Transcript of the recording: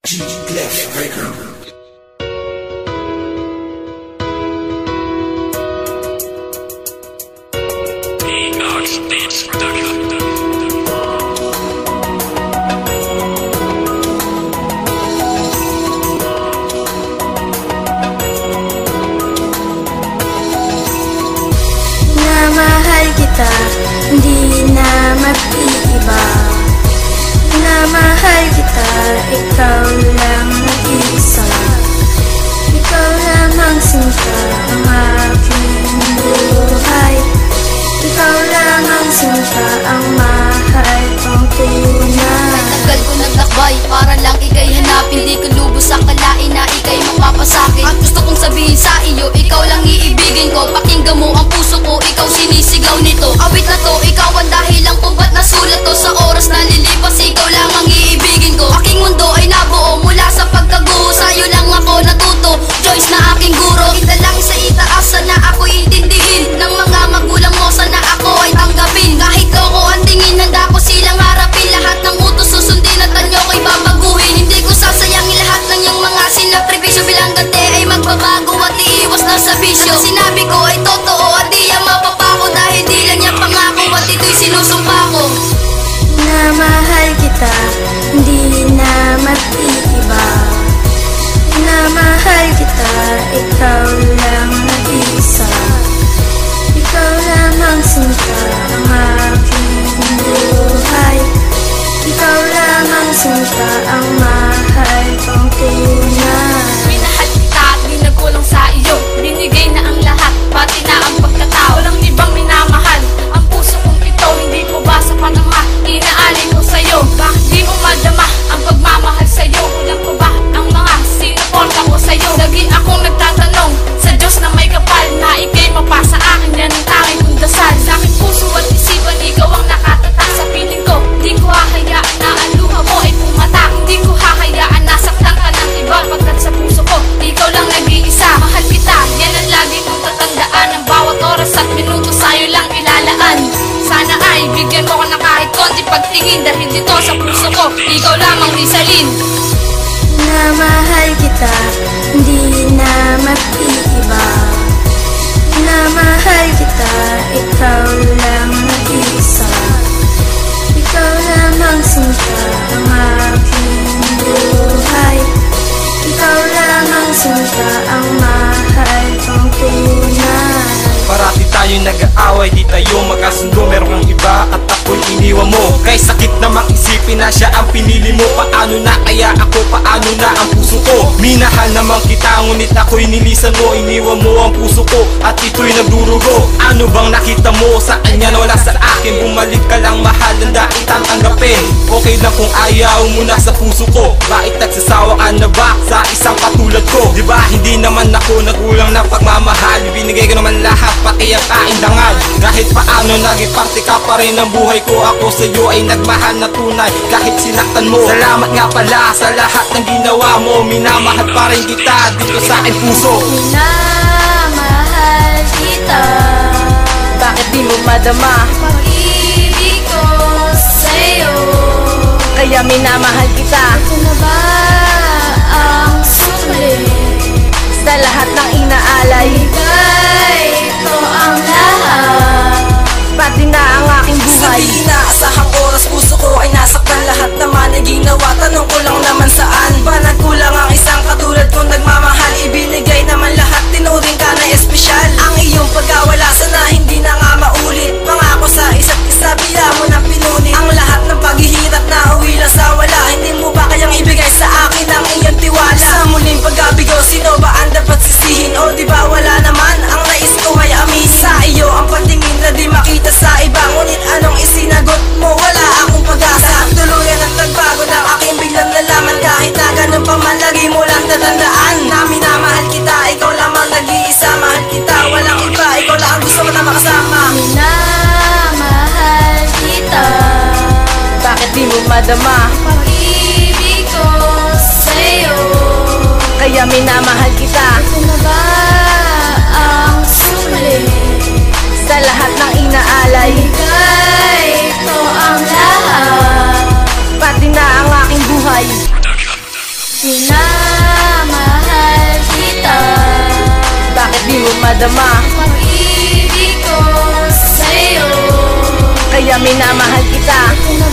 G-Clef Record. Mahal kita, hindi na mag-iiba. Na mahal kita, ikaw lang nag-iisa. Ikaw lamang sinta ang aking buhay. Ikaw lamang sinta ang mahal kong tunay. Tagal ko naglakbay para lang ika'y hanapin. Di ko lubos akalain na ika'y mapapasakit. Ang gusto kong sabihin sa iyo, ikaw lang iibigin ko. Pakinggan mo ang puso ko, ikaw sinisigaw nito. Awit na to, ikaw ang dahilan kung ba't nasulat to. Sa oras na lilipas, ikaw lang ang iibigin ko. Aking mundo ay nabuo mula sa pagkaguho. Sa'yo lang ako natuto, Joyce na aking guro. Italangin sa itaas, sana ako'y intindihin ng mga magulang mo, sana ako ay tanggapin. Kahit loko ang tingin, handa ko silang harapin. Lahat ng utos susundin at anyo ko'y babaguhin. Hindi ko sasayangin lahat ng iyong mga sinakripisyo. Bilang ganti ay magbabago at iiwas na sa bisyo. Ang sinabi ko ay totoo at di yan mapapako. Dahil di lang niya pangako at ito'y sinusumpa ko. Na mahal kita, hindi na mag-iiba. Na mahal kita, ikaw lang nag-iisa. Ikaw lamang sinta ang aking buhay. Ikaw lamang sinta ang mahal kong tunay. Minahal kita at di nagkulang sa iyo. Binigay na ang lahat, pati na ang pagkatao. Walang ibang minamahal, ang puso kong ito. Hindi ko ba sa panama, inaalay ko sa'yo. Bakit di mo madama ang pagmamahal sa'yo? Walang pa ba ang mga sinuporta ko sa'yo? Lagi akong nagtatanong sa Diyos na may kapal, na ika'y mapasa akin, yan ang tanging kong dasal. Sa aking puso at isipan, ikaw ang nakatatak sa piling ko. Di ko hahayaan na ang luha mo ay pumatak. Di ko hahayaan na saktan ka ng iba. Pagkat sa puso ko, ikaw lang nag-iisa. Mahal kita, yan ang lagi kong tatandaan. Ang bawat oras at minuto sa'yo lang ilalaan. Sana ay bigyan mo ko ng kahit konti pagtingin. Dahil dito sa puso ko, ikaw lamang risalin. Na mahal kita, hindi na mag-iiba. Na mahal kita, ikaw lang nag-iisa. Ikaw lamang sinta ang aking buhay. Ikaw lamang sinta ang mahal kong tunay. Parati tayo nag-aaway, di tayo magkasundo. Meron kang iba at ako'y iniwan mo. Kay sakit na makisipin na siya ang pinili mo. Paano na kaya ako, paano na ang puso ko? Minahal naman kita, ngunit ako'y nilisan mo. Iniwan mo ang puso ko at ito'y nagdurugo. Ano bang nakita mo sa kanya na wala sa akin? Bumalik ka lang mahal, handa kitang tanggapin. Okay lang kung ayaw mo na sa puso ko. Bakit nagsasawa ka na ba sa isang katulad ko? Diba hindi naman ako nagkulang ng pagmamahal. Binigay ko naman lahat, pati ang aking dangal. Kahit paano naging parte ka pa rin ng buhay ko. Ako sa'yo ay nagmahal na tunay kahit sinaktan mo. Salamat nga pala sa lahat ng ginawa mo. Minamahal pa rin kita dito sa aking puso. Minamahal kita, Bakit di mo madama? pag-ibig ko sa'yo. Kaya minamahal kita. Ito na ba ang sulit? Sa lahat ng inaalay, Ibigay ko ang lahat. pati na ang aking Sa buhay. di inaasahang oras, puso ko ay nasaktan. Lahat naman ay ginawa, tanong ko lang naman saan ba nagkulang ang isang katulad kong nagmamahal? Ibinigay naman lahat, tinuring ka na espesyal. Ang iyong pagkawala, sana hindi na nga maulit. Pangako sa isa't isa, biya mo ng pinunit. Ang lahat ng paghihirap na uwi lang sa wala. Hindi mo ba kayang ibigay sa akin ang iyong tiwala? Sa muling pagkabigo, sino ba ang dapat sisihin? O di ba wala naman, ang nais ko ay amin. Sa iyo ang patingin na di makita sa iba. Ngunit anong isinagot mo? Wala akong pag-asa. Tuluyan at nagbago ng aking biglang nalaman. Kahit na ganun pa man, lagi mo lang tatandaan na minamahal kita, ikaw lamang nag-iisa. Mahal kita, walang iba, ikaw lang ang gusto ko na makasama. Minamahal kita, Bakit di mo madama? pag-ibig ko sa'yo. Kaya minamahal kita. Ito na ba ang sulit? Sa lahat ng inaalay, Ibigay ko ang lahat. pati na ang aking buhay. Minamahal kita. Bakit di mo madama? Pag-ibig ko sa'yo. Kaya minamahal kita. Ito na